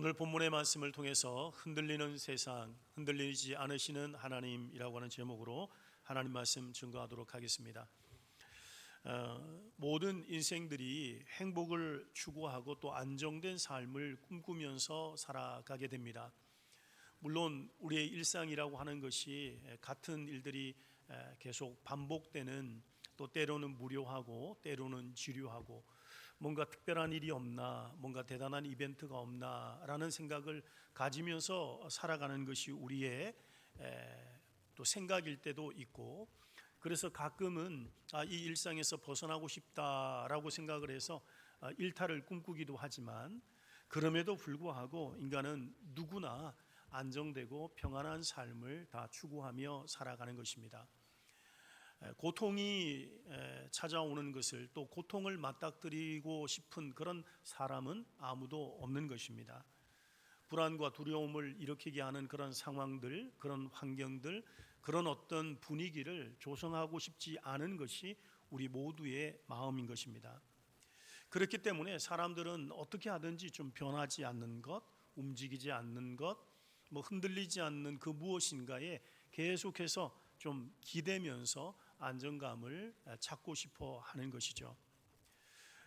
오늘 본문의 말씀을 통해서 흔들리는 세상, 흔들리지 않으시는 하나님이라고 하는 제목으로 하나님 말씀 증거하도록 하겠습니다. 모든 인생들이 행복을 추구하고 또 안정된 삶을 꿈꾸면서 살아가게 됩니다. 물론 우리의 일상이라고 하는 것이 같은 일들이 계속 반복되는, 또 때로는 무료하고 때로는 지루하고, 뭔가 특별한 일이 없나, 뭔가 대단한 이벤트가 없나 라는 생각을 가지면서 살아가는 것이 우리의 또 생각일 때도 있고, 그래서 가끔은 이 일상에서 벗어나고 싶다라고 생각을 해서 일탈을 꿈꾸기도 하지만, 그럼에도 불구하고 인간은 누구나 안정되고 평안한 삶을 다 추구하며 살아가는 것입니다. 고통이 찾아오는 것을, 또 고통을 맞닥뜨리고 싶은 그런 사람은 아무도 없는 것입니다. 불안과 두려움을 일으키게 하는 그런 상황들, 그런 환경들, 그런 어떤 분위기를 조성하고 싶지 않은 것이 우리 모두의 마음인 것입니다. 그렇기 때문에 사람들은 어떻게 하든지 좀 변하지 않는 것, 움직이지 않는 것, 흔들리지 않는 그 무엇인가에 계속해서 좀 기대면서 안정감을 찾고 싶어 하는 것이죠.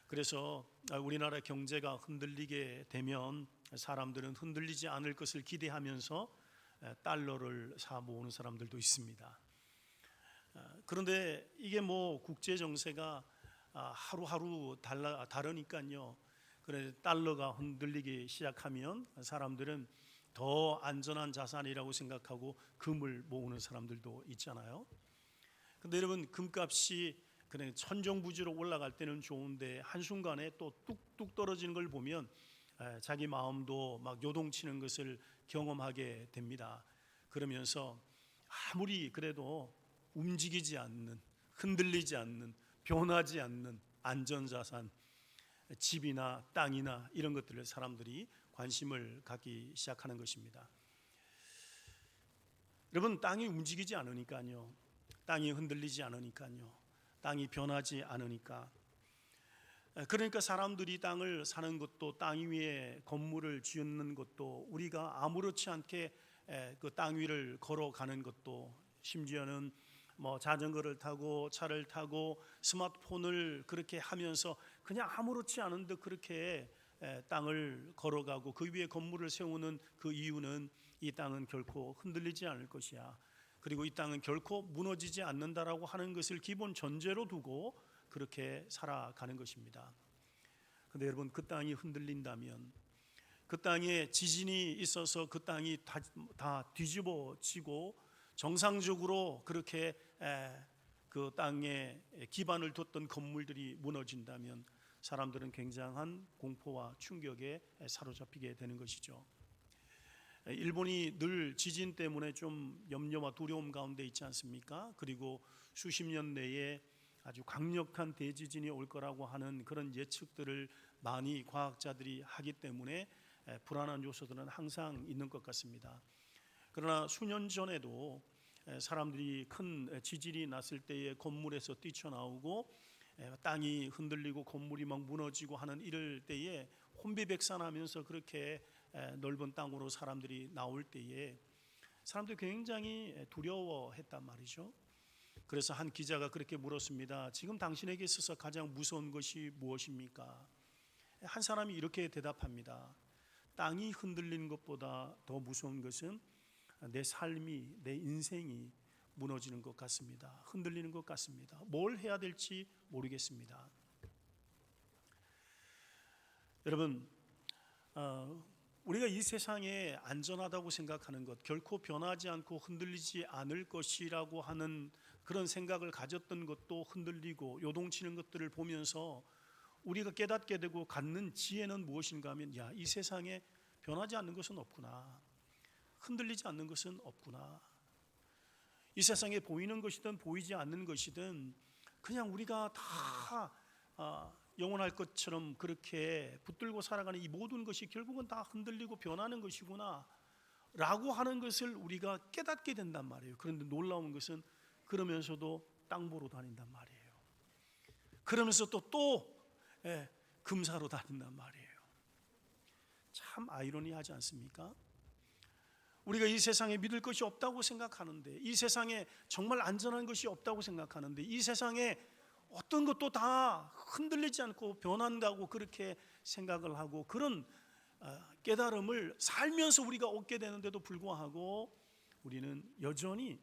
그래서 우리나라 경제가 흔들리게 되면 사람들은 흔들리지 않을 것을 기대하면서 달러를 사 모으는 사람들도 있습니다. 그런데 이게 국제 정세가 하루하루 다르니까요. 그래 달러가 흔들리기 시작하면 사람들은 더 안전한 자산이라고 생각하고 금을 모으는 사람들도 있잖아요. 근데 여러분, 금값이 그냥 천정부지로 올라갈 때는 좋은데 한순간에 또 뚝뚝 떨어지는 걸 보면 자기 마음도 막 요동치는 것을 경험하게 됩니다. 그러면서 아무리 그래도 움직이지 않는, 흔들리지 않는, 변하지 않는 안전자산, 집이나 땅이나 이런 것들을 사람들이 관심을 갖기 시작하는 것입니다. 여러분, 땅이 움직이지 않으니까요, 땅이 흔들리지 않으니까요, 땅이 변하지 않으니까, 그러니까 사람들이 땅을 사는 것도, 땅 위에 건물을 짓는 것도, 우리가 아무렇지 않게 그 땅 위를 걸어가는 것도, 심지어는 자전거를 타고 차를 타고 스마트폰을 그렇게 하면서 그냥 아무렇지 않은 듯 그렇게 땅을 걸어가고 그 위에 건물을 세우는 그 이유는, 이 땅은 결코 흔들리지 않을 것이야, 그리고 이 땅은 결코 무너지지 않는다라고 하는 것을 기본 전제로 두고 그렇게 살아가는 것입니다. 그런데 여러분, 그 땅이 흔들린다면, 그 땅에 지진이 있어서 그 땅이 다 뒤집어지고 정상적으로 그렇게 그 땅에 기반을 뒀던 건물들이 무너진다면 사람들은 굉장한 공포와 충격에 사로잡히게 되는 것이죠. 일본이 늘 지진 때문에 좀 염려와 두려움 가운데 있지 않습니까? 그리고 수십 년 내에 아주 강력한 대지진이 올 거라고 하는 그런 예측들을 많이 과학자들이 하기 때문에 불안한 요소들은 항상 있는 것 같습니다. 그러나 수년 전에도 사람들이 큰 지진이 났을 때에 건물에서 뛰쳐나오고 땅이 흔들리고 건물이 막 무너지고 하는 이럴 때에 혼비백산하면서 그렇게 넓은 땅으로 사람들이 나올 때에 사람들이 굉장히 두려워했단 말이죠. 그래서 한 기자가 그렇게 물었습니다. 지금 당신에게 있어서 가장 무서운 것이 무엇입니까? 한 사람이 이렇게 대답합니다. 땅이 흔들리는 것보다 더 무서운 것은 내 삶이, 내 인생이 무너지는 것 같습니다. 흔들리는 것 같습니다. 뭘 해야 될지 모르겠습니다. 여러분, 우리가 이 세상에 안전하다고 생각하는 것, 결코 변하지 않고 흔들리지 않을 것이라고 하는 그런 생각을 가졌던 것도 흔들리고 요동치는 것들을 보면서 우리가 깨닫게 되고 갖는 지혜는 무엇인가 하면, 이 세상에 변하지 않는 것은 없구나, 흔들리지 않는 것은 없구나. 이 세상에 보이는 것이든 보이지 않는 것이든 그냥 우리가 다 영원할 것처럼 그렇게 붙들고 살아가는 이 모든 것이 결국은 다 흔들리고 변하는 것이구나 라고 하는 것을 우리가 깨닫게 된단 말이에요. 그런데 놀라운 것은 그러면서도 땅 보러 다닌단 말이에요. 그러면서 또 금사로 다닌단 말이에요. 참 아이러니하지 않습니까? 우리가 이 세상에 믿을 것이 없다고 생각하는데, 이 세상에 정말 안전한 것이 없다고 생각하는데, 이 세상에 어떤 것도 다 흔들리지 않고 변한다고 그렇게 생각을 하고, 그런 깨달음을 살면서 우리가 얻게 되는데도 불구하고 우리는 여전히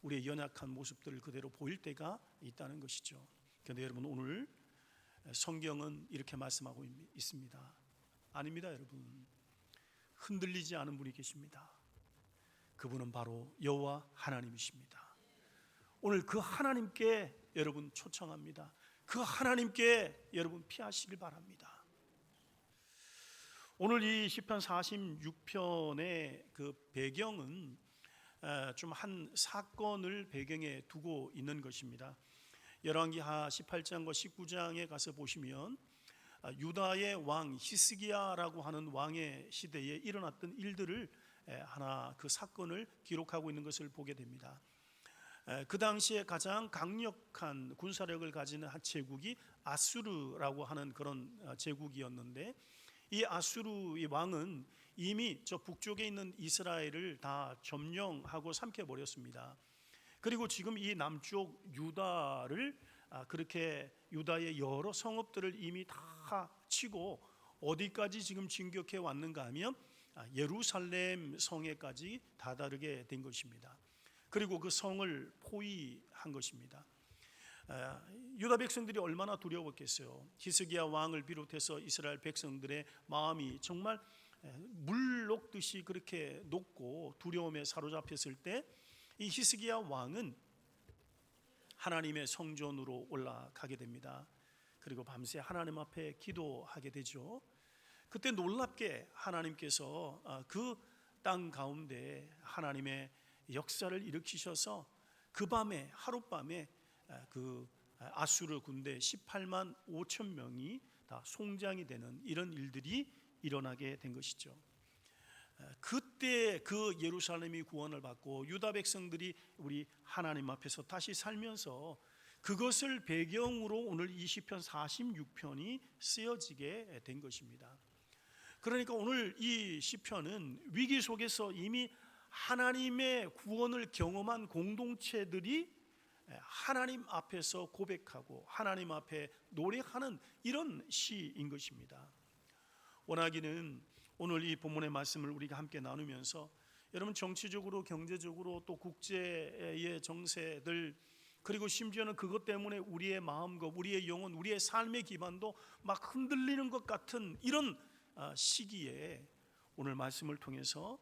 우리의 연약한 모습들을 그대로 보일 때가 있다는 것이죠. 그런데 여러분, 오늘 성경은 이렇게 말씀하고 있습니다. 아닙니다, 여러분. 흔들리지 않은 분이 계십니다. 그분은 바로 여호와 하나님이십니다. 오늘 그 하나님께 여러분 초청합니다. 그 하나님께 여러분 피하시길 바랍니다. 오늘 이 시편 46편의 그 배경은 좀 한 사건을 배경에 두고 있는 것입니다. 열왕기하 18장과 19장에 가서 보시면 유다의 왕 히스기야라고 하는 왕의 시대에 일어났던 일들을 하나 그 사건을 기록하고 있는 것을 보게 됩니다. 그 당시에 가장 강력한 군사력을 가지는 한 제국이 아수르라고 하는 그런 제국이었는데, 이 아수르의 왕은 이미 저 북쪽에 있는 이스라엘을 다 점령하고 삼켜버렸습니다. 그리고 지금 이 남쪽 유다를 그렇게 유다의 여러 성읍들을 이미 다 치고 어디까지 지금 진격해 왔는가 하면 예루살렘 성에까지 다다르게 된 것입니다. 그리고 그 성을 포위한 것입니다. 유다 백성들이 얼마나 두려웠겠어요. 히스기야 왕을 비롯해서 이스라엘 백성들의 마음이 정말 물 녹듯이 그렇게 녹고 두려움에 사로잡혔을 때, 이 히스기야 왕은 하나님의 성전으로 올라가게 됩니다. 그리고 밤새 하나님 앞에 기도하게 되죠. 그때 놀랍게 하나님께서 그 땅 가운데 하나님의 역사를 일으키셔서 그 밤에, 하룻밤에 그 아수르 군대 18만 5천 명이 다 송장이 되는 이런 일들이 일어나게 된 것이죠. 그때 그 예루살렘이 구원을 받고 유다 백성들이 우리 하나님 앞에서 다시 살면서, 그것을 배경으로 오늘 이 시편 46편이 쓰여지게 된 것입니다. 그러니까 오늘 이 시편은 위기 속에서 이미 하나님의 구원을 경험한 공동체들이 하나님 앞에서 고백하고 하나님 앞에 노래하는 이런 시인 것입니다. 원하기는 오늘 이 본문의 말씀을 우리가 함께 나누면서 여러분, 정치적으로, 경제적으로, 또 국제의 정세들, 그리고 심지어는 그것 때문에 우리의 마음과 우리의 영혼, 우리의 삶의 기반도 막 흔들리는 것 같은 이런 시기에 오늘 말씀을 통해서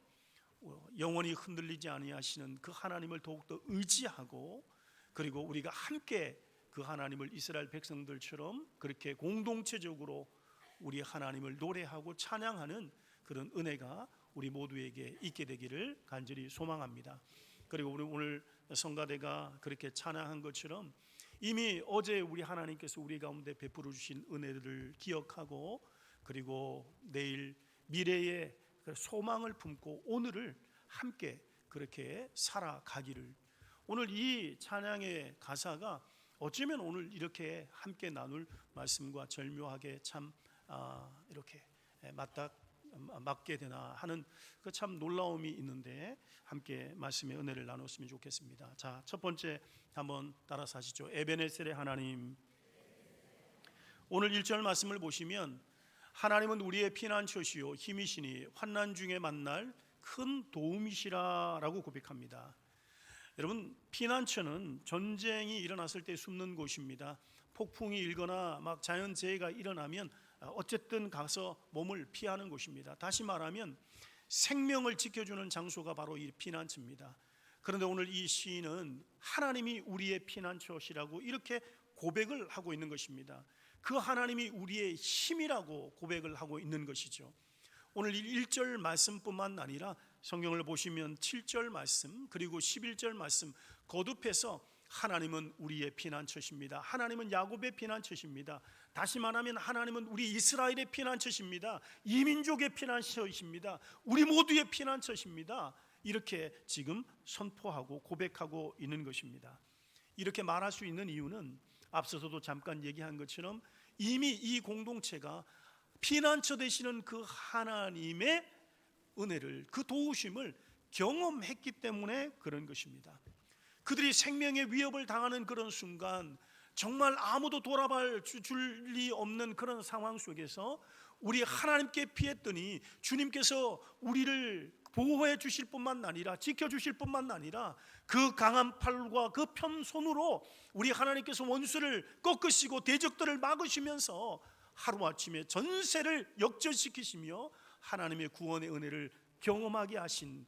영원히 흔들리지 아니하시는 그 하나님을 더욱더 의지하고, 그리고 우리가 함께 그 하나님을 이스라엘 백성들처럼 그렇게 공동체적으로 우리 하나님을 노래하고 찬양하는 그런 은혜가 우리 모두에게 있게 되기를 간절히 소망합니다. 그리고 우리 오늘 성가대가 그렇게 찬양한 것처럼 이미 어제 우리 하나님께서 우리 가운데 베풀어 주신 은혜들을 기억하고, 그리고 내일 미래의 소망을 품고 오늘을 함께 그렇게 살아가기를, 오늘 이 찬양의 가사가 어쩌면 오늘 이렇게 함께 나눌 말씀과 절묘하게 참 이렇게 맞게 되나 하는 그 참 놀라움이 있는데, 함께 말씀의 은혜를 나눴으면 좋겠습니다. 자, 첫 번째 한번 따라서 하시죠. 에베네셀의 하나님. 오늘 1절 말씀을 보시면 하나님은 우리의 피난처시요 힘이시니 환난 중에 만날 큰 도움이시라라고 고백합니다. 여러분, 피난처는 전쟁이 일어났을 때 숨는 곳입니다. 폭풍이 일거나 막 자연재해가 일어나면 어쨌든 가서 몸을 피하는 곳입니다. 다시 말하면 생명을 지켜주는 장소가 바로 이 피난처입니다. 그런데 오늘 이 시인은 하나님이 우리의 피난처시라고 이렇게 고백을 하고 있는 것입니다. 그 하나님이 우리의 힘이라고 고백을 하고 있는 것이죠. 오늘 1절 말씀뿐만 아니라 성경을 보시면 7절 말씀, 그리고 11절 말씀 거듭해서 하나님은 우리의 피난처십니다. 하나님은 야곱의 피난처십니다. 다시 말하면 하나님은 우리 이스라엘의 피난처십니다. 이민족의 피난처이십니다. 우리 모두의 피난처십니다. 이렇게 지금 선포하고 고백하고 있는 것입니다. 이렇게 말할 수 있는 이유는 앞서서도 잠깐 얘기한 것처럼 이미 이 공동체가 피난처 되시는 그 하나님의 은혜를, 그 도우심을 경험했기 때문에 그런 것입니다. 그들이 생명의 위협을 당하는 그런 순간, 정말 아무도 돌아볼 줄리 없는 그런 상황 속에서 우리 하나님께 피했더니 주님께서 우리를 보호해 주실 뿐만 아니라, 지켜 주실 뿐만 아니라, 그 강한 팔과 그 편손으로 우리 하나님께서 원수를 꺾으시고 대적들을 막으시면서 하루아침에 전세를 역전시키시며 하나님의 구원의 은혜를 경험하게 하신,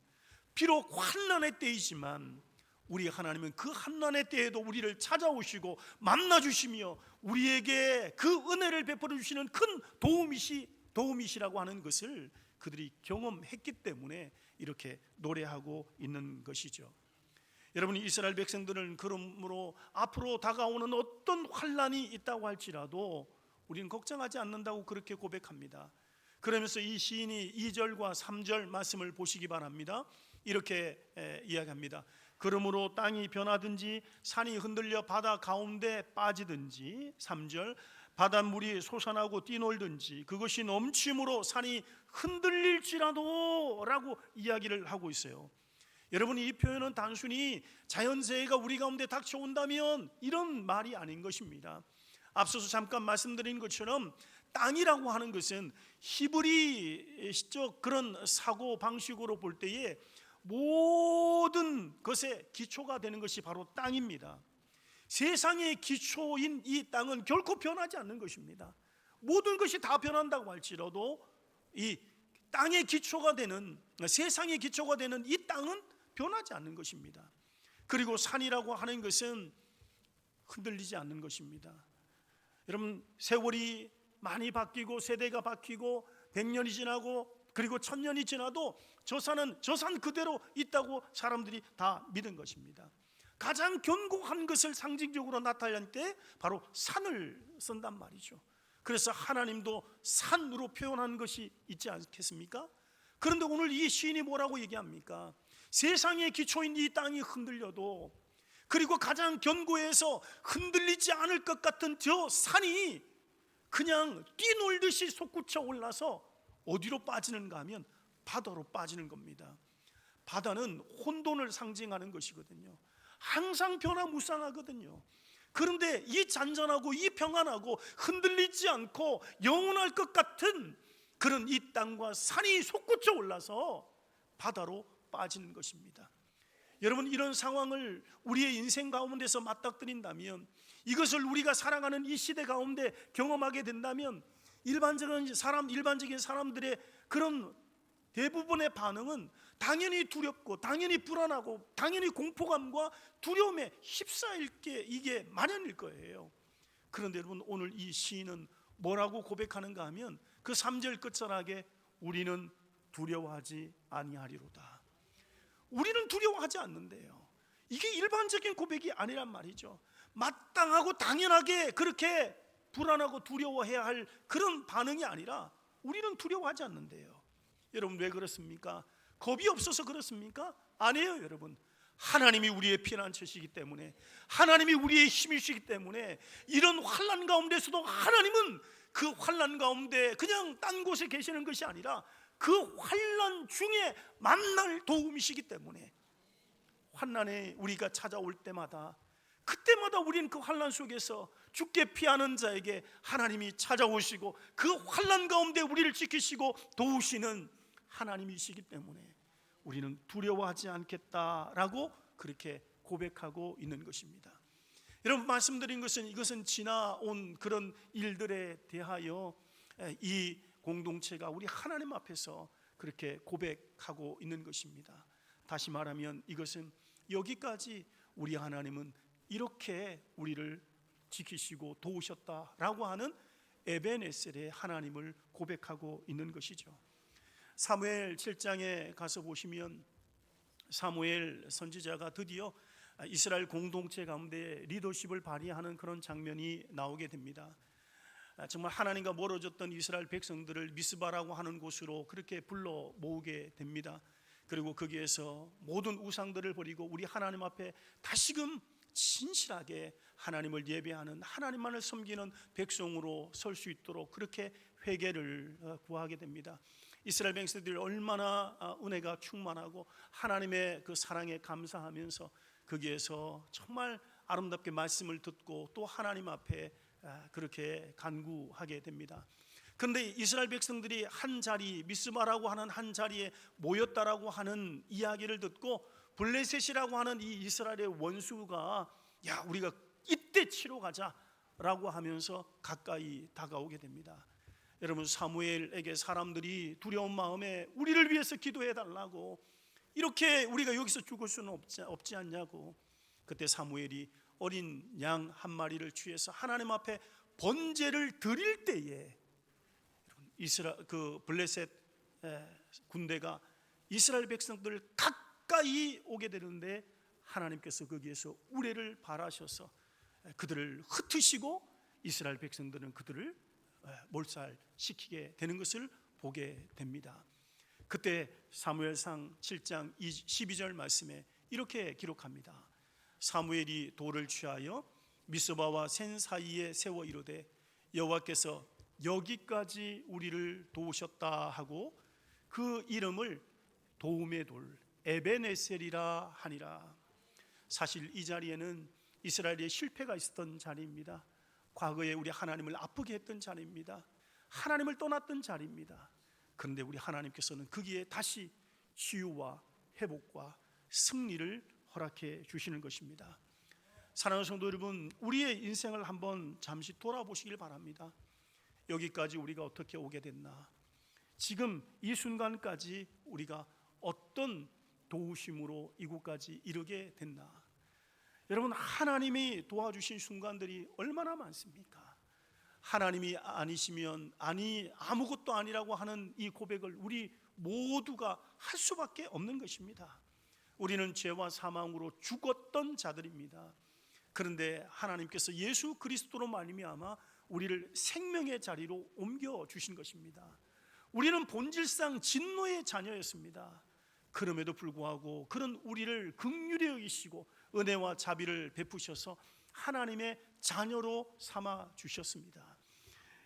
비록 환난의 때이지만 우리 하나님은 그 환난의 때에도 우리를 찾아오시고 만나주시며 우리에게 그 은혜를 베풀어 주시는 큰 도움이시라고 하는 것을 그들이 경험했기 때문에 이렇게 노래하고 있는 것이죠. 여러분, 이스라엘 백성들은 그러므로 앞으로 다가오는 어떤 환난이 있다고 할지라도 우리는 걱정하지 않는다고 그렇게 고백합니다. 그러면서 이 시인이 2절과 3절 말씀을 보시기 바랍니다. 이렇게 이야기합니다. 그러므로 땅이 변하든지 산이 흔들려 바다 가운데 빠지든지, 3절, 바닷물이 솟아나고 뛰놀든지 그것이 넘침으로 산이 흔들릴지라도 라고 이야기를 하고 있어요. 여러분, 이 표현은 단순히 자연재해가 우리 가운데 닥쳐온다면 이런 말이 아닌 것입니다. 앞서서 잠깐 말씀드린 것처럼 땅이라고 하는 것은 히브리적 그런 사고 방식으로 볼 때에 모든 것의 기초가 되는 것이 바로 땅입니다. 세상의 기초인 이 땅은 결코 변하지 않는 것입니다. 모든 것이 다 변한다고 할지라도 이 땅의 기초가 되는, 세상의 기초가 되는 이 땅은 변하지 않는 것입니다. 그리고 산이라고 하는 것은 흔들리지 않는 것입니다. 여러분, 세월이 많이 바뀌고 세대가 바뀌고 100년이 지나고 그리고 1000년이 지나도 저 산은 저 산 그대로 있다고 사람들이 다 믿은 것입니다. 가장 견고한 것을 상징적으로 나타낼 때 바로 산을 쓴단 말이죠. 그래서 하나님도 산으로 표현한 것이 있지 않겠습니까? 그런데 오늘 이 시인이 뭐라고 얘기합니까? 세상의 기초인 이 땅이 흔들려도, 그리고 가장 견고해서 흔들리지 않을 것 같은 저 산이 그냥 뛰놀듯이 솟구쳐 올라서 어디로 빠지는가 하면 바다로 빠지는 겁니다. 바다는 혼돈을 상징하는 것이거든요. 항상 변화무쌍하거든요. 그런데 이 잔잔하고 이 평안하고 흔들리지 않고 영원할 것 같은 그런 이 땅과 산이 솟구쳐 올라서 바다로 빠지는 것입니다. 여러분, 이런 상황을 우리의 인생 가운데서 맞닥뜨린다면, 이것을 우리가 살아가는 이 시대 가운데 경험하게 된다면 일반적인 사람들의 그런 대부분의 반응은 당연히 두렵고 당연히 불안하고 당연히 공포감과 두려움에 휩싸일 게 이게 마련일 거예요. 그런데 여러분, 오늘 이 시인은 뭐라고 고백하는가 하면 그 3절 끝자락에 우리는 두려워하지 아니하리로다. 우리는 두려워하지 않는데요. 이게 일반적인 고백이 아니란 말이죠. 마땅하고 당연하게 그렇게 불안하고 두려워해야 할 그런 반응이 아니라 우리는 두려워하지 않는데요. 여러분, 왜 그렇습니까? 겁이 없어서 그렇습니까? 아니에요. 여러분, 하나님이 우리의 피난처시기 때문에, 하나님이 우리의 힘이시기 때문에, 이런 환난 가운데서도 하나님은 그 환난 가운데 그냥 딴 곳에 계시는 것이 아니라 그 환난 중에 만날 도움이시기 때문에, 환난에 우리가 찾아올 때마다, 그때마다 우리는 그 환난 속에서 죽게 피하는 자에게 하나님이 찾아오시고 그 환난 가운데 우리를 지키시고 도우시는 하나님이시기 때문에 우리는 두려워하지 않겠다라고 그렇게 고백하고 있는 것입니다. 여러분, 말씀드린 것은, 이것은 지나온 그런 일들에 대하여 이 공동체가 우리 하나님 앞에서 그렇게 고백하고 있는 것입니다. 다시 말하면 이것은 여기까지 우리 하나님은 이렇게 우리를 지키시고 도우셨다라고 하는 에벤에셀의 하나님을 고백하고 있는 것이죠. 사무엘 7장에 가서 보시면 사무엘 선지자가 드디어 이스라엘 공동체 가운데 리더십을 발휘하는 그런 장면이 나오게 됩니다. 정말 하나님과 멀어졌던 이스라엘 백성들을 미스바라고 하는 곳으로 그렇게 불러 모으게 됩니다. 그리고 거기에서 모든 우상들을 버리고 우리 하나님 앞에 다시금 진실하게 하나님을 예배하는, 하나님만을 섬기는 백성으로 설 수 있도록 그렇게 회개를 구하게 됩니다. 이스라엘 백성들이 얼마나 은혜가 충만하고 하나님의 그 사랑에 감사하면서 거기에서 정말 아름답게 말씀을 듣고 또 하나님 앞에 그렇게 간구하게 됩니다. 그런데 이스라엘 백성들이 한 자리, 미스바라고 하는 한 자리에 모였다라고 하는 이야기를 듣고 블레셋이라고 하는 이 이스라엘의 원수가 야, 우리가 이때 치러 가자라고 하면서 가까이 다가오게 됩니다. 여러분, 사무엘에게 사람들이 두려운 마음에 우리를 위해서 기도해 달라고, 이렇게 우리가 여기서 죽을 수는 없지 않냐고. 그때 사무엘이 어린 양 한 마리를 취해서 하나님 앞에 번제를 드릴 때에 그 블레셋 군대가 이스라엘 백성들을 가까이 오게 되는데 하나님께서 거기에서 우레를 발하셔서 그들을 흩으시고 이스라엘 백성들은 그들을 몰살시키게 되는 것을 보게 됩니다. 그때 사무엘상 7장 12절 말씀에 이렇게 기록합니다. 사무엘이 돌을 취하여 미스바와 센 사이에 세워 이르되 여호와께서 여기까지 우리를 도우셨다 하고 그 이름을 도움의 돌 에베네셀이라 하니라. 사실 이 자리에는 이스라엘의 실패가 있었던 자리입니다. 과거에 우리 하나님을 아프게 했던 자리입니다. 하나님을 떠났던 자리입니다. 그런데 우리 하나님께서는 거기에 다시 치유와 회복과 승리를 허락해 주시는 것입니다. 사랑하는 성도 여러분, 우리의 인생을 한번 잠시 돌아보시길 바랍니다. 여기까지 우리가 어떻게 오게 됐나? 지금 이 순간까지 우리가 어떤 도우심으로 이곳까지 이르게 됐나? 여러분, 하나님이 도와주신 순간들이 얼마나 많습니까? 하나님이 아니시면 아무것도 아니라고 하는 이 고백을 우리 모두가 할 수밖에 없는 것입니다. 우리는 죄와 사망으로 죽었던 자들입니다. 그런데 하나님께서 예수 그리스도로 말미암아 우리를 생명의 자리로 옮겨 주신 것입니다. 우리는 본질상 진노의 자녀였습니다. 그럼에도 불구하고 그런 우리를 긍휼히 여기시고 은혜와 자비를 베푸셔서 하나님의 자녀로 삼아 주셨습니다.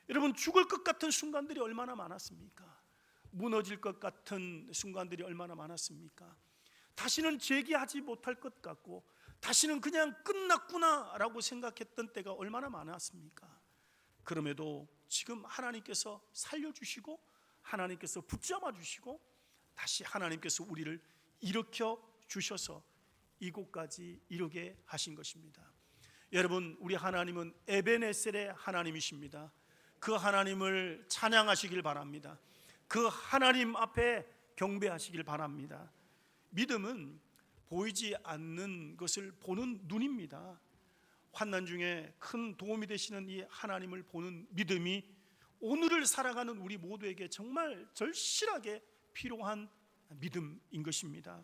여러분, 죽을 것 같은 순간들이 얼마나 많았습니까? 무너질 것 같은 순간들이 얼마나 많았습니까? 다시는 재기하지 못할 것 같고 다시는 그냥 끝났구나 라고 생각했던 때가 얼마나 많았습니까? 그럼에도 지금 하나님께서 살려주시고 하나님께서 붙잡아 주시고 다시 하나님께서 우리를 일으켜 주셔서 이곳까지 이르게 하신 것입니다. 여러분, 우리 하나님은 에베네셀의 하나님이십니다. 그 하나님을 찬양하시길 바랍니다. 그 하나님 앞에 경배하시길 바랍니다. 믿음은 보이지 않는 것을 보는 눈입니다. 환난 중에 큰 도움이 되시는 이 하나님을 보는 믿음이 오늘을 살아가는 우리 모두에게 정말 절실하게 필요한 믿음인 것입니다.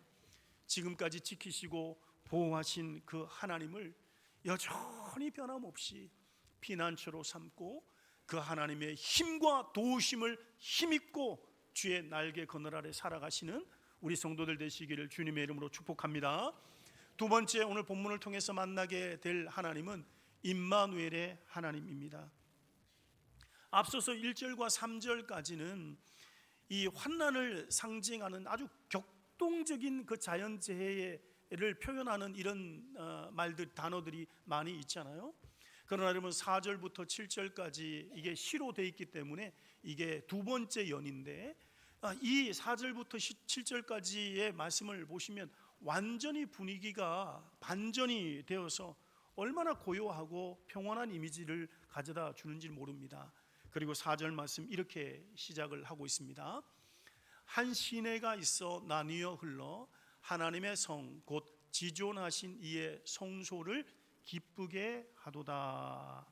지금까지 지키시고 보호하신 그 하나님을 여전히 변함없이 피난처로 삼고 그 하나님의 힘과 도우심을 힘입고 주의 날개 그늘 아래 살아가시는 우리 성도들 되시기를 주님의 이름으로 축복합니다. 두 번째, 오늘 본문을 통해서 만나게 될 하나님은 임마누엘의 하나님입니다. 앞서서 1절과 3절까지는 이 환난을 상징하는 아주 격동적인 그 자연재해를 표현하는 이런 말들, 단어들이 많이 있잖아요. 그러나 여러분, 4절부터 7절까지 이게 시로 되어 있기 때문에 이게 두 번째 연인데, 이 4절부터 7절까지의 말씀을 보시면 완전히 분위기가 반전이 되어서 얼마나 고요하고 평온한 이미지를 가져다 주는지 모릅니다. 그리고 4절 말씀 이렇게 시작을 하고 있습니다. 한 시내가 있어 나뉘어 흘러 하나님의 성 곧 지존하신 이의 성소를 기쁘게 하도다.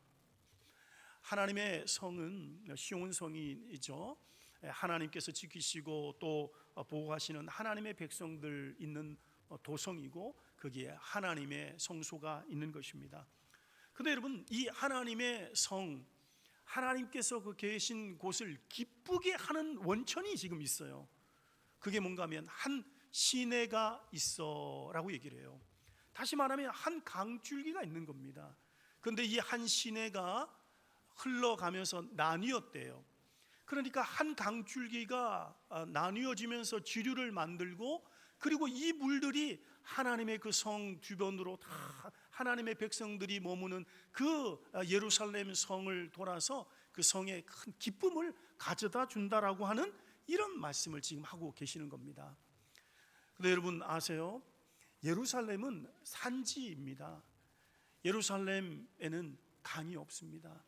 하나님의 성은 시온 성이죠. 하나님께서 지키시고 또 보호하시는 하나님의 백성들 있는 도성이고 거기에 하나님의 성소가 있는 것입니다. 그런데 여러분, 이 하나님의 성, 하나님께서 그 계신 곳을 기쁘게 하는 원천이 지금 있어요. 그게 뭔가 하면 한 시내가 있어 라고 얘기를 해요. 다시 말하면 한 강줄기가 있는 겁니다. 그런데 이 한 시내가 흘러가면서 나뉘었대요. 그러니까 한 강줄기가 나뉘어지면서 지류를 만들고, 그리고 이 물들이 하나님의 그 성 주변으로 다 하나님의 백성들이 머무는 그 예루살렘 성을 돌아서 그 성에 큰 기쁨을 가져다 준다라고 하는 이런 말씀을 지금 하고 계시는 겁니다. 그런데 여러분 아세요? 예루살렘은 산지입니다. 예루살렘에는 강이 없습니다.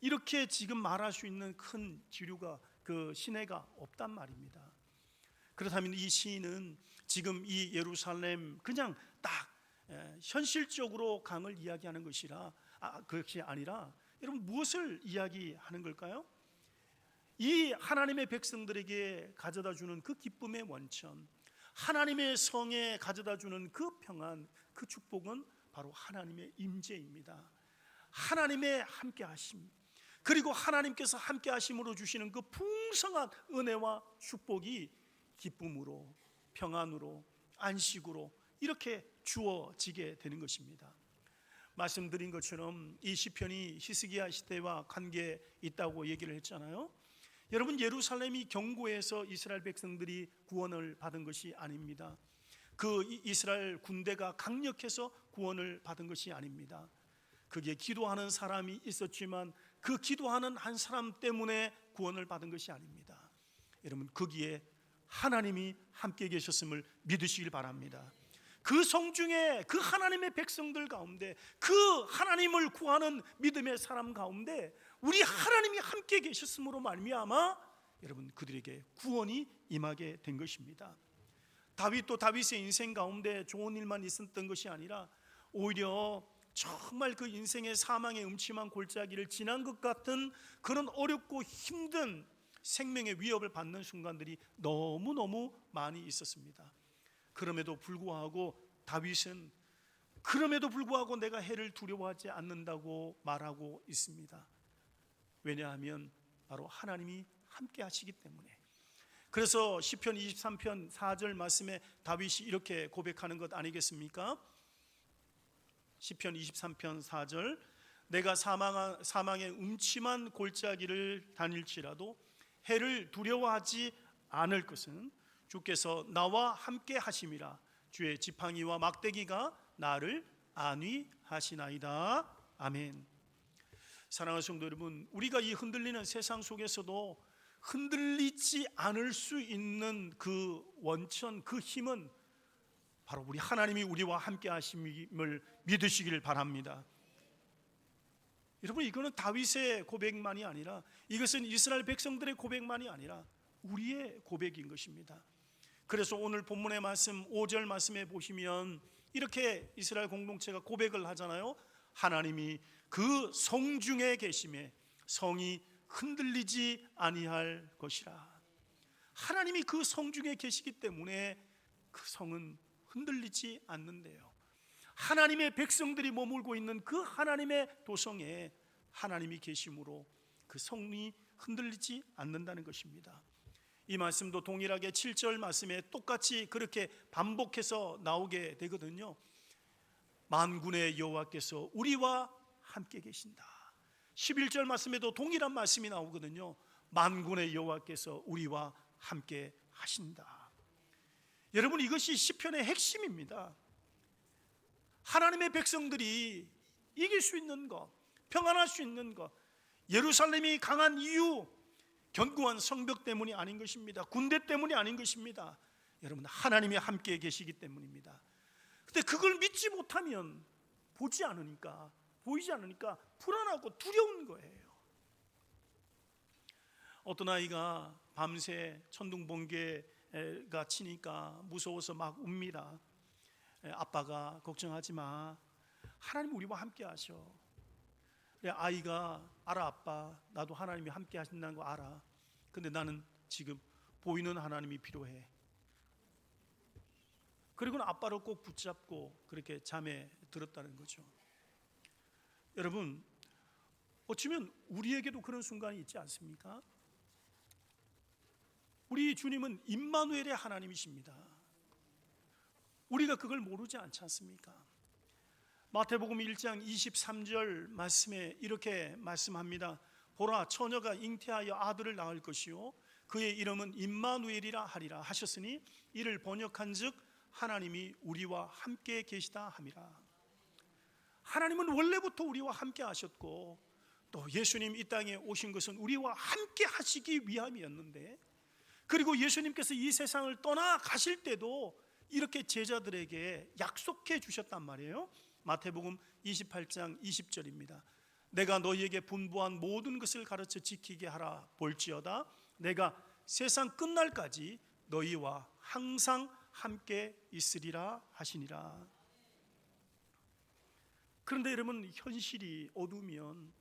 이렇게 지금 말할 수 있는 큰 지류가, 그 시내가 없단 말입니다. 그렇다면 이 시인은 지금 이 예루살렘 그냥 딱 현실적으로 강을 이야기하는 그것이 아니라 여러분 무엇을 이야기하는 걸까요? 이 하나님의 백성들에게 가져다 주는 그 기쁨의 원천, 하나님의 성에 가져다 주는 그 평안, 그 축복은 바로 하나님의 임재입니다. 하나님의 함께하심, 그리고 하나님께서 함께하심으로 주시는 그 풍성한 은혜와 축복이 기쁨으로, 평안으로, 안식으로 이렇게 주어지게 되는 것입니다. 말씀드린 것처럼 이 시편이 히스기야 시대와 관계 있다고 얘기를 했잖아요. 여러분, 예루살렘이 견고해서 이스라엘 백성들이 구원을 받은 것이 아닙니다. 그 이스라엘 군대가 강력해서 구원을 받은 것이 아닙니다. 그게 기도하는 사람이 있었지만 그 기도하는 한 사람 때문에 구원을 받은 것이 아닙니다. 여러분, 거기에 하나님이 함께 계셨음을 믿으시길 바랍니다. 그 성중에 그 하나님의 백성들 가운데, 그 하나님을 구하는 믿음의 사람 가운데 우리 하나님이 함께 계셨음으로 말미암아 여러분 그들에게 구원이 임하게 된 것입니다. 다윗도 다윗의 인생 가운데 좋은 일만 있었던 것이 아니라 오히려 정말 그 인생의 사망의 음침한 골짜기를 지난 것 같은 그런 어렵고 힘든 생명의 위협을 받는 순간들이 너무너무 많이 있었습니다. 그럼에도 불구하고 다윗은 그럼에도 불구하고 내가 해를 두려워하지 않는다고 말하고 있습니다. 왜냐하면 바로 하나님이 함께 하시기 때문에. 그래서 시편 23편 4절 말씀에 다윗이 이렇게 고백하는 것 아니겠습니까? 시편 23편 4절, 내가 사망의 음침한 골짜기를 다닐지라도 해를 두려워하지 않을 것은 주께서 나와 함께 하심이라. 주의 지팡이와 막대기가 나를 안위하시나이다. 아멘. 사랑하는 성도 여러분, 우리가 이 흔들리는 세상 속에서도 흔들리지 않을 수 있는 그 원천, 그 힘은 바로 우리 하나님이 우리와 함께 하심을 믿으시길 바랍니다. 여러분, 이거는 다윗의 고백만이 아니라, 이것은 이스라엘 백성들의 고백만이 아니라 우리의 고백인 것입니다. 그래서 오늘 본문의 말씀 5절 말씀에 보시면 이렇게 이스라엘 공동체가 고백을 하잖아요. 하나님이 그 성중에 계심에 성이 흔들리지 아니할 것이라. 하나님이 그 성중에 계시기 때문에 그 성은 흔들리지 않는데요. 하나님의 백성들이 머물고 있는 그 하나님의 도성에 하나님이 계심으로 그 성이 흔들리지 않는다는 것입니다. 이 말씀도 동일하게 7절 말씀에 똑같이 그렇게 반복해서 나오게 되거든요. 만군의 여호와께서 우리와 함께 계신다. 11절 말씀에도 동일한 말씀이 나오거든요. 만군의 여호와께서 우리와 함께 하신다. 여러분, 이것이 시편의 핵심입니다. 하나님의 백성들이 이길 수 있는 것, 평안할 수 있는 것, 예루살렘이 강한 이유, 견고한 성벽 때문이 아닌 것입니다. 군대 때문이 아닌 것입니다. 여러분, 하나님이 함께 계시기 때문입니다. 근데 그걸 믿지 못하면 보이지 않으니까 불안하고 두려운 거예요. 어떤 아이가 밤새 천둥번개가 치니까 무서워서 막 웁니다. 아빠가 걱정하지 마, 하나님 우리와 함께 하셔. 아이가 알아, 아빠 나도 하나님이 함께 하신다는 거 알아. 근데 나는 지금 보이는 하나님이 필요해. 그리고는 아빠를 꼭 붙잡고 그렇게 잠에 들었다는 거죠. 여러분, 어쩌면 우리에게도 그런 순간이 있지 않습니까? 우리 주님은 임마누엘의 하나님이십니다. 우리가 그걸 모르지 않지 않습니까? 마태복음 1장 23절 말씀에 이렇게 말씀합니다. 보라, 처녀가 잉태하여 아들을 낳을 것이요 그의 이름은 임마누엘이라 하리라 하셨으니 이를 번역한즉 하나님이 우리와 함께 계시다 함이라. 하나님은 원래부터 우리와 함께 하셨고, 또 예수님 이 땅에 오신 것은 우리와 함께 하시기 위함이었는데, 그리고 예수님께서 이 세상을 떠나 가실 때도 이렇게 제자들에게 약속해 주셨단 말이에요. 마태복음 28장 20절입니다. 내가 너희에게 분부한 모든 것을 가르쳐 지키게 하라. 볼지어다 내가 세상 끝날까지 너희와 항상 함께 있으리라 하시니라. 그런데 여러분, 현실이 어두우면,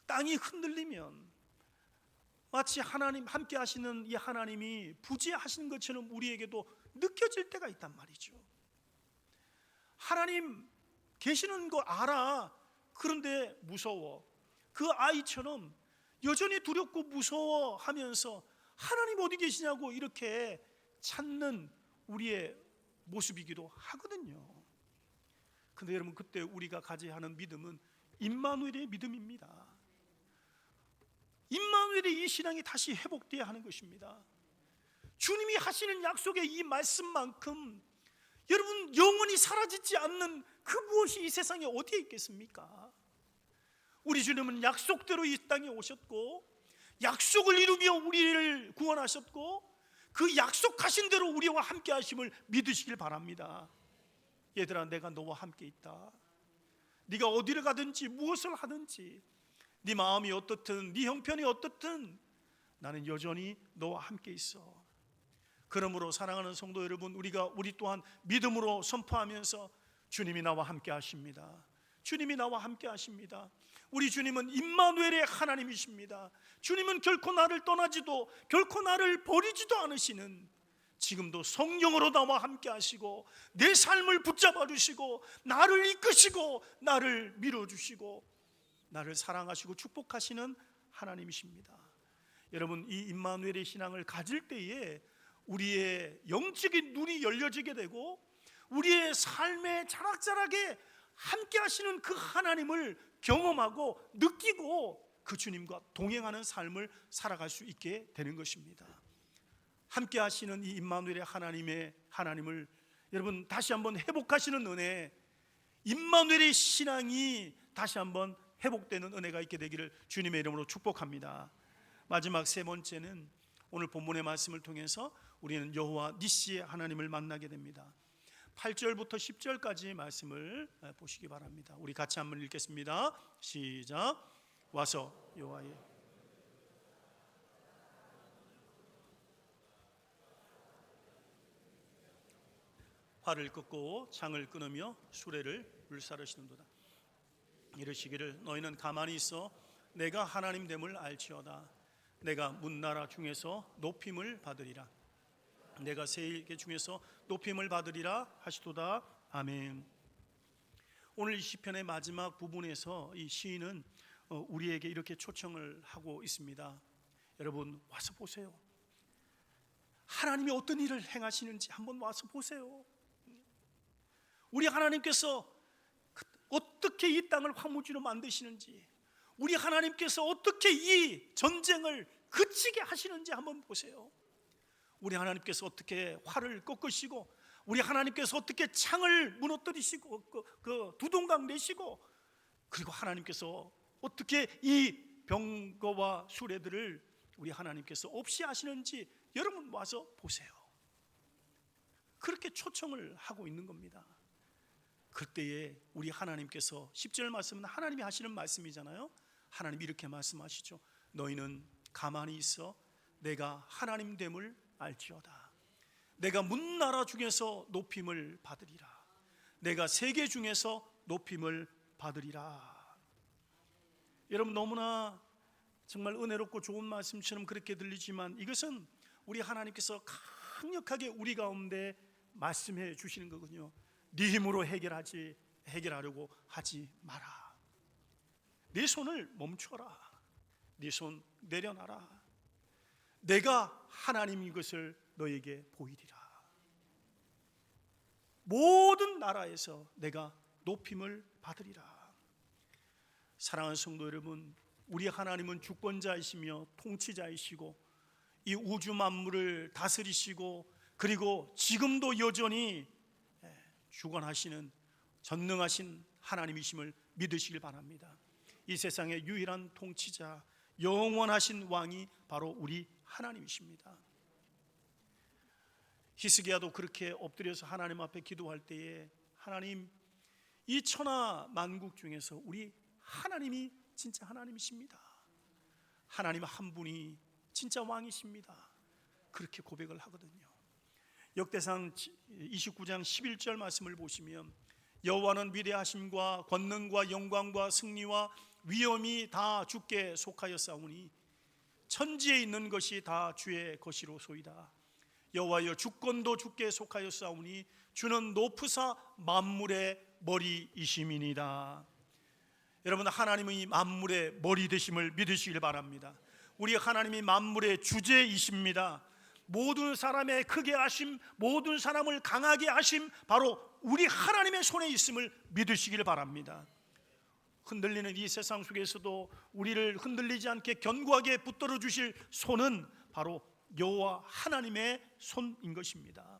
땅이 흔들리면 마치 하나님 함께 하시는 이 하나님이 부재하시는 것처럼 우리에게도 느껴질 때가 있단 말이죠. 하나님 계시는 거 알아. 그런데 무서워. 그 아이처럼 여전히 두렵고 무서워하면서 하나님 어디 계시냐고 이렇게 찾는 우리의 모습이기도 하거든요. 근데 여러분, 그때 우리가 가져야 하는 믿음은 임마누엘의 믿음입니다. 임마누엘의 이 신앙이 다시 회복되어야 하는 것입니다. 주님이 하시는 약속의 이 말씀만큼 여러분, 영원히 사라지지 않는 그 무엇이 이 세상에 어디에 있겠습니까? 우리 주님은 약속대로 이 땅에 오셨고, 약속을 이루며 우리를 구원하셨고, 그 약속하신 대로 우리와 함께 하심을 믿으시길 바랍니다. 얘들아, 내가 너와 함께 있다. 네가 어디를 가든지 무엇을 하든지, 네 마음이 어떻든 네 형편이 어떻든 나는 여전히 너와 함께 있어. 그러므로 사랑하는 성도 여러분, 우리 또한 믿음으로 선포하면서 주님이 나와 함께 하십니다. 주님이 나와 함께 하십니다. 우리 주님은 임마누엘의 하나님이십니다. 주님은 결코 나를 떠나지도 결코 나를 버리지도 않으시는, 지금도 성령으로 나와 함께 하시고 내 삶을 붙잡아 주시고 나를 이끄시고 나를 밀어주시고 나를 사랑하시고 축복하시는 하나님이십니다. 여러분, 이 임마누엘의 신앙을 가질 때에 우리의 영적인 눈이 열려지게 되고 우리의 삶에 자락자락에 함께 하시는 그 하나님을 경험하고 느끼고 그 주님과 동행하는 삶을 살아갈 수 있게 되는 것입니다. 함께 하시는 이 임마누엘의 하나님을 여러분 다시 한번 회복하시는 은혜, 임마누엘의 신앙이 다시 한번 회복되는 은혜가 있게 되기를 주님의 이름으로 축복합니다. 마지막 세 번째는 오늘 본문의 말씀을 통해서 우리는 여호와 니시의 하나님을 만나게 됩니다. 8절부터 10절까지 말씀을 보시기 바랍니다. 우리 같이 한번 읽겠습니다. 시작. 와서 여호와의 활을 꺾고 창을 끊으며 수레를 불사르시는도다. 이르시기를 너희는 가만히 있어 내가 하나님 됨을 알지어다. 내가 문나라 중에서 높임을 받으리라. 내가 세계 중에서 높임을 받으리라 하시도다. 아멘. 오늘 이 시편의 마지막 부분에서 이 시인은 우리에게 이렇게 초청을 하고 있습니다. 여러분, 와서 보세요. 하나님이 어떤 일을 행하시는지 한번 와서 보세요. 우리 하나님께서 어떻게 이 땅을 황무지로 만드시는지, 우리 하나님께서 어떻게 이 전쟁을 그치게 하시는지 한번 보세요. 우리 하나님께서 어떻게 활을 꺾으시고, 우리 하나님께서 어떻게 창을 무너뜨리시고 그 두동강 내시고, 그리고 하나님께서 어떻게 이 병거와 수레들을 우리 하나님께서 없이 하시는지 여러분 와서 보세요. 그렇게 초청을 하고 있는 겁니다. 그때에 우리 하나님께서 10절 말씀은 하나님이 하시는 말씀이잖아요. 하나님이 이렇게 말씀하시죠. 너희는 가만히 있어 내가 하나님 됨을 알지어다. 내가 문나라 중에서 높임을 받으리라. 내가 세계 중에서 높임을 받으리라. 여러분, 너무나 정말 은혜롭고 좋은 말씀처럼 그렇게 들리지만 이것은 우리 하나님께서 강력하게 우리 가운데 말씀해 주시는 거군요. 네 힘으로 해결하려고 하지 마라. 네 손을 멈춰라. 네 손 내려놔라. 내가 하나님인 것을 너에게 보이리라. 모든 나라에서 내가 높임을 받으리라. 사랑하는 성도 여러분, 우리 하나님은 주권자이시며 통치자이시고 이 우주 만물을 다스리시고 그리고 지금도 여전히 주권하시는 전능하신 하나님이심을 믿으시길 바랍니다. 이 세상의 유일한 통치자, 영원하신 왕이 바로 우리 하나님이십니다. 히스기야도 그렇게 엎드려서 하나님 앞에 기도할 때에 하나님, 이 천하 만국 중에서 우리 하나님이 진짜 하나님이십니다. 하나님 한 분이 진짜 왕이십니다. 그렇게 고백을 하거든요. 역대상 29장 11절 말씀을 보시면 여호와는 위대하심과 권능과 영광과 승리와 위엄이 다 주께 속하였사오니 천지에 있는 것이 다 주의 것이로소이다. 여호와여, 주권도 주께 속하였사오니 주는 높으사 만물의 머리이심이니이다. 여러분, 하나님이 만물의 머리 되심을 믿으시길 바랍니다. 우리 하나님이 만물의 주제이십니다. 모든 사람의 크게 하심, 모든 사람을 강하게 하심, 바로 우리 하나님의 손에 있음을 믿으시길 바랍니다. 흔들리는 이 세상 속에서도 우리를 흔들리지 않게 견고하게 붙들어 주실 손은 바로 여호와 하나님의 손인 것입니다.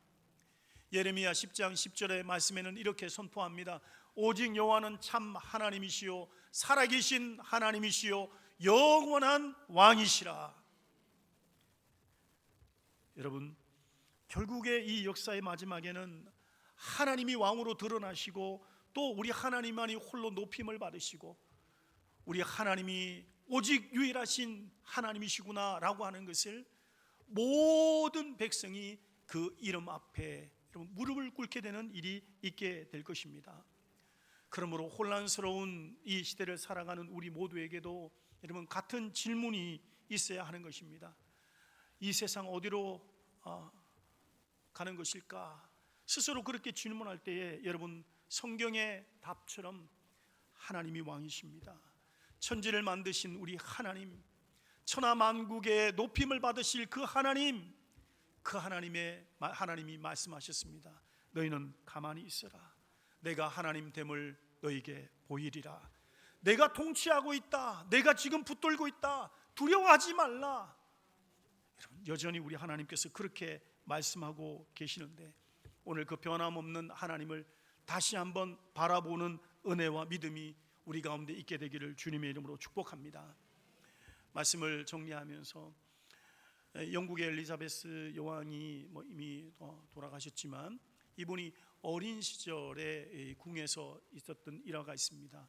예레미야 10장 10절의 말씀에는 이렇게 선포합니다. 오직 여호와는 참 하나님이시요 살아계신 하나님이시요 영원한 왕이시라. 여러분, 결국에 이 역사의 마지막에는 하나님이 왕으로 드러나시고 또 우리 하나님만이 홀로 높임을 받으시고 우리 하나님이 오직 유일하신 하나님이시구나 라고 하는 것을 모든 백성이 그 이름 앞에 무릎을 꿇게 되는 일이 있게 될 것입니다. 그러므로 혼란스러운 이 시대를 살아가는 우리 모두에게도 여러분, 같은 질문이 있어야 하는 것입니다. 이 세상 어디로 가는 것일까? 스스로 그렇게 질문할 때에 여러분, 성경의 답처럼 하나님이 왕이십니다. 천지를 만드신 우리 하나님, 천하 만국의 높임을 받으실 그 하나님, 그 하나님이 말씀하셨습니다. 너희는 가만히 있어라. 내가 하나님 됨을 너희에게 보이리라. 내가 통치하고 있다. 내가 지금 붙들고 있다. 두려워하지 말라. 여전히 우리 하나님께서 그렇게 말씀하고 계시는데 오늘 그 변함없는 하나님을 다시 한번 바라보는 은혜와 믿음이 우리 가운데 있게 되기를 주님의 이름으로 축복합니다. 말씀을 정리하면서 영국의 엘리자베스 여왕이 이미 돌아가셨지만 이분이 어린 시절에 궁에서 있었던 일화가 있습니다.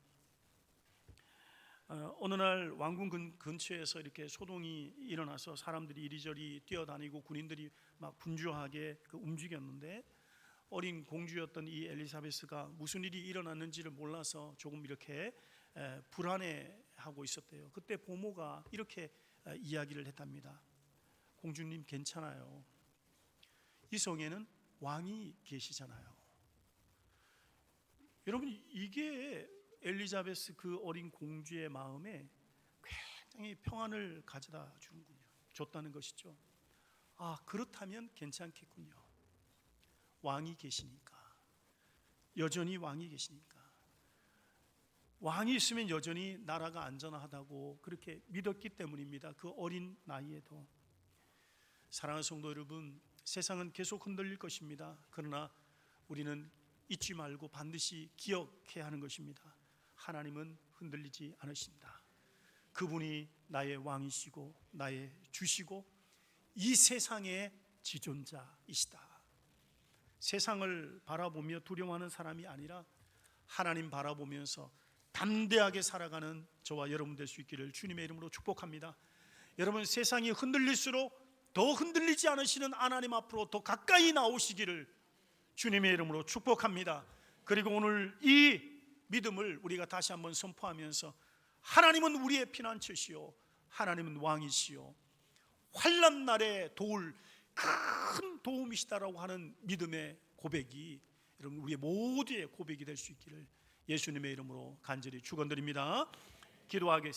어느 날 왕궁 근처에서 이렇게 소동이 일어나서 사람들이 이리저리 뛰어다니고 군인들이 막 분주하게 움직였는데 어린 공주였던 이 엘리자베스가 무슨 일이 일어났는지를 몰라서 조금 이렇게 불안해하고 있었대요. 그때 보모가 이렇게 이야기를 했답니다. 공주님 괜찮아요. 이 성에는 왕이 계시잖아요. 여러분, 이게 엘리자베스 그 어린 공주의 마음에 굉장히 평안을 가져다 주는군요. 줬다는 것이죠. 아, 그렇다면 괜찮겠군요. 왕이 계시니까, 여전히 왕이 계시니까, 왕이 있으면 여전히 나라가 안전하다고 그렇게 믿었기 때문입니다. 그 어린 나이에도. 사랑하는 성도 여러분, 세상은 계속 흔들릴 것입니다. 그러나 우리는 잊지 말고 반드시 기억해야 하는 것입니다. 하나님은 흔들리지 않으신다. 그분이 나의 왕이시고 나의 주시고 이 세상의 지존자이시다. 세상을 바라보며 두려워하는 사람이 아니라 하나님 바라보면서 담대하게 살아가는 저와 여러분 될 수 있기를 주님의 이름으로 축복합니다. 여러분, 세상이 흔들릴수록 더 흔들리지 않으시는 하나님 앞으로 더 가까이 나오시기를 주님의 이름으로 축복합니다. 그리고 오늘 이 믿음을 우리가 다시 한번 선포하면서 하나님은 우리의 피난처시요 하나님은 왕이시요 환난 날에 도울 큰 도움이시다라고 하는 믿음의 고백이 여러분 우리의 모두의 고백이 될 수 있기를 예수님의 이름으로 간절히 축원드립니다. 기도하겠습니다.